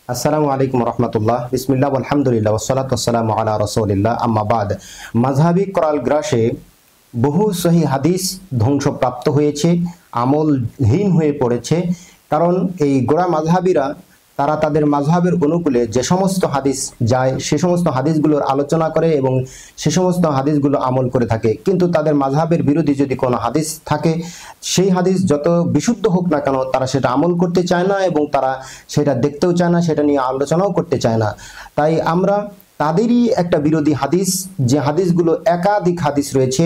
আসসালামু আলাইকুম রহমতুল্লাহ, বিসমিল্লাহ, আলহামদুলিল্লাহ, ওয়াসসালাতু ওয়াসসালামু আলা রাসূলিল্লাহ, আম্মা বাদ। মাযহাবী কোরআন গ্রাসে বহু সহি হাদিস ধ্বংসপ্রাপ্ত হয়েছে, আমলহীন হয়ে পড়েছে। কারণ এই গোড়া মাযহাবীরা তারা তাদের মাযহাবের অনুকূলে যে সমস্ত হাদিস যায় সে সমস্ত হাদিসগুলোর আলোচনা করে এবং সে সমস্ত হাদিসগুলো আমল করে থাকে। কিন্তু তাদের মাযহাবের বিরোধী যদি কোনো হাদিস থাকে, সেই হাদিস যত বিশুদ্ধ হোক না কেন তারা সেটা আমল করতে চায় না এবং তারা সেটা দেখতেও চায় না, সেটা নিয়ে আলোচনাও করতে চায় না। তাই আমরা তাদেরই একটা বিরোধী হাদিস, যে হাদিসগুলো একাধিক হাদিস রয়েছে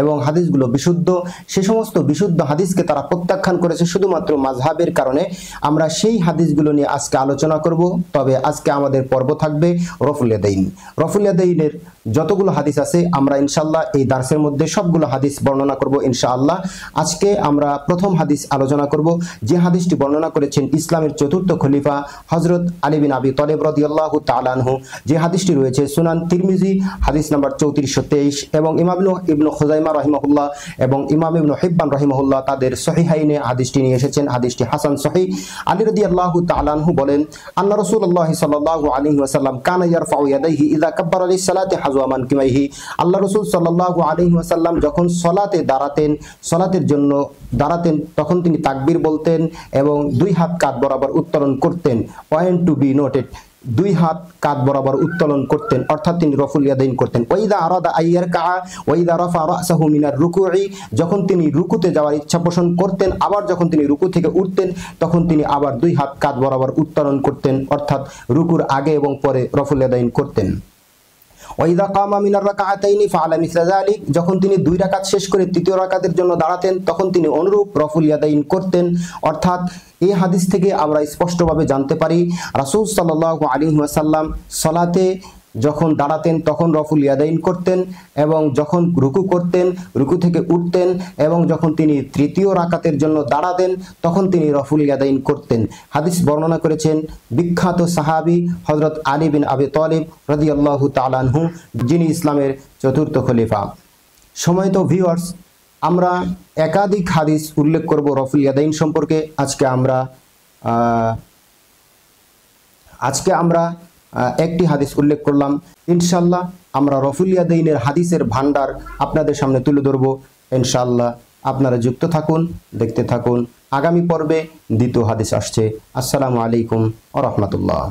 এবং হাদিসগুলো বিশুদ্ধ, সে সমস্ত বিশুদ্ধ হাদিসকে তারা প্রত্যাখ্যান করেছে শুধুমাত্র মাযহাবের কারণে। আমরা সেই হাদিসগুলো নিয়ে আজকে আলোচনা করব। তবে আজকে আমাদের পর্ব থাকবে রফুল ইয়াদাইন। রফুল ইয়াদাইনের যতগুলো হাদিস আছে আমরা ইনশাআল্লাহ এই দার্সের মধ্যে সবগুলো হাদিস বর্ণনা করব ইনশাআল্লাহ। আজকে আমরা প্রথম হাদিস আলোচনা করব, যে হাদিসটি বর্ণনা করেছেন ইসলামের চতুর্থ খলিফা হযরত আলী বিন আবি তালিব রাদিয়াল্লাহু তাআলা আনহু। যে হাদিসটি রয়েছে সুনান তিরমিজি হাদিস নাম্বার 3423 এবং ইমাম ইবনে খুজাইমা রাহিমাহুল্লাহ এবং ইমাম ইবনে হিব্বান রাহিমাহুল্লাহ তাদের সহিহাইনে হাদিসটি নিয়ে এসেছেন। হাদিসটি হাসান সহিহ। আলী রাদিয়াল্লাহু তাআলা আনহু বলেন, আন্না রাসূলুল্লাহ সাল্লাল্লাহু আলাইহি ওয়াসাল্লাম কানা ইয়ারফাউ ইয়াদাইহি ইযা কাব্বারা লিস-সালাতি হাযওয়া মানকিবাইহি। আল্লাহ রাসূল সাল্লাল্লাহু আলাইহি ওয়াসাল্লাম যখন সালাতের জন্য দাঁড়াতেন তখন তিনি তাকবীর বলতেন এবং দুই হাত কাঁধ বরাবর উত্তোলন করতেন। পয়েন্ট টু বি নোটেড, দুই হাত কাঁধ বরাবর উত্তোলন করতেন, অর্থাৎ তিনি রফুল ইয়াদাইন করতেন। ওয়াইদা আরাদা আইয়ারকা ওয়াইদা রাফা রাসাহু মিনার রুকুই, যখন তিনি রুকুতে যাওয়ার ইচ্ছা পোষণ করতেন, আবার যখন তিনি রুকু থেকে উঠতেন তখন তিনি আবার দুই হাত কাঁধ বরাবর উত্তোলন করতেন, অর্থাৎ রুকুর আগে এবং পরে রফুল ইয়াদাইন করতেন। ওয়াইদা কামা মিনার রাকাআতাইনি ফাআলা মিসলা যালিক, যখন তিনি দুই রাকাত শেষ করে তৃতীয় রাকাতের জন্য দাঁড়াতেন তখন তিনি অনুরূপ রফুল ইয়াদাইন করতেন। অর্থাৎ এই হাদিস থেকে আমরা স্পষ্টভাবে জানতে পারি রাসূল সাল্লাল্লাহু আলাইহি ওয়াসাল্লাম সালাতে যখন দাঁড়াতেন তখন রফুল ইয়াদাইন করতেন এবং যখন রুকু করতেন, রুকু থেকে উঠতেন এবং যখন তিনি তৃতীয় রাকাতের জন্য দাঁড়াতেন তখন তিনি রফুল ইয়াদাইন করতেন। হাদিস বর্ণনা করেছেন বিখ্যাত সাহাবী হযরত আলী বিন আবি তালিব রাদিয়াল্লাহু তাআলা আনহু, যিনি ইসলামের চতুর্থ খলিফা। সময়ত ভিউয়ার্স, আমরা একাধিক হাদিস উল্লেখ করব রফুল ইয়াদাইন সম্পর্কে। আজকে আমরা একটি হাদিস উল্লেখ করলাম। ইনশাআল্লাহ আমরা রফুল ইয়াদাইনের হাদিসের ভান্ডার আপনাদের সামনে তুলে ধরব ইনশাআল্লাহ। আপনারা যুক্ত থাকুন, দেখতে থাকুন। আগামী পর্বে দ্বিতীয় হাদিস আসছে। আসসালামু আলাইকুম ওয়া রাহমাতুল্লাহ।